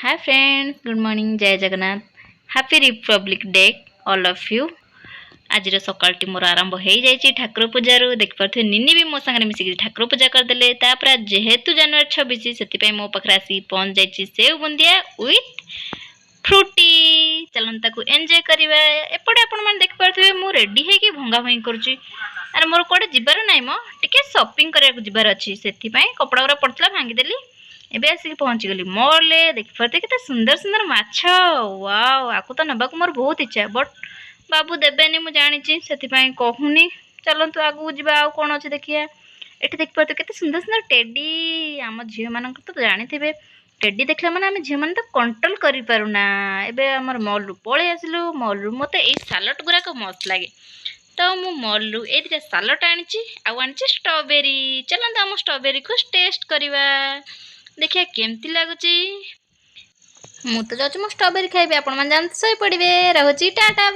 Hi friends, good morning, जय Jagannath. Happy Republic day all of you. आज सकाळटी मोर आरंभ हो जाए ठाकुर पूजार देखिपे निनी भी मो सागर मिसिक ठाकुर पूजा करदे। जेहेतु जनवरी 26 से मो पाखे आसी पहुंच जाइए सेव बुंदिया विथ फ्रूटी। चलता को एंजॉय करवा। एपटे आपण देखिपे मु रेडी है भंगा भंगी करुच्ची। अरे मोर कौटे जीवार ना मो टे सपिंग करने जीवार अच्छी से कपड़ा गुरा पड़ता भांगीदेली। एबे आसिक पहुंची गली मॉल देखिपे केते सुंदर सुंदर माछ। वाओ, आकु तो नबाक मोर बहुत इच्छा बट बाबू देबेनी मु जानिची सेथिपाई कहूनी। चलंतु आगु जिबा आ कोन अछि देखिया। एठी देखिपे केते सुंदर सुंदर टेडी। आम झियो मानक तो जानिथिबे टेडी देखला माने आमे झियो माने तो कंट्रोल करि पारुना। एबे हमर मॉल रु पळे आसिलु। मॉल रु मते ए सालड गुरा को मस्त लागे तो मु मॉल रु ए दिटा सालड आनिची आ आनिची स्ट्रॉबेरी। चलंतु हम स्ट्रॉबेरी को टेस्ट करिवा। देखिए केमती लगुची। मु तो जाऊँ मो स्ट्रॉबेरी खाइबे। आपण मन जानते सही पड़िबे। रहुची टाटा।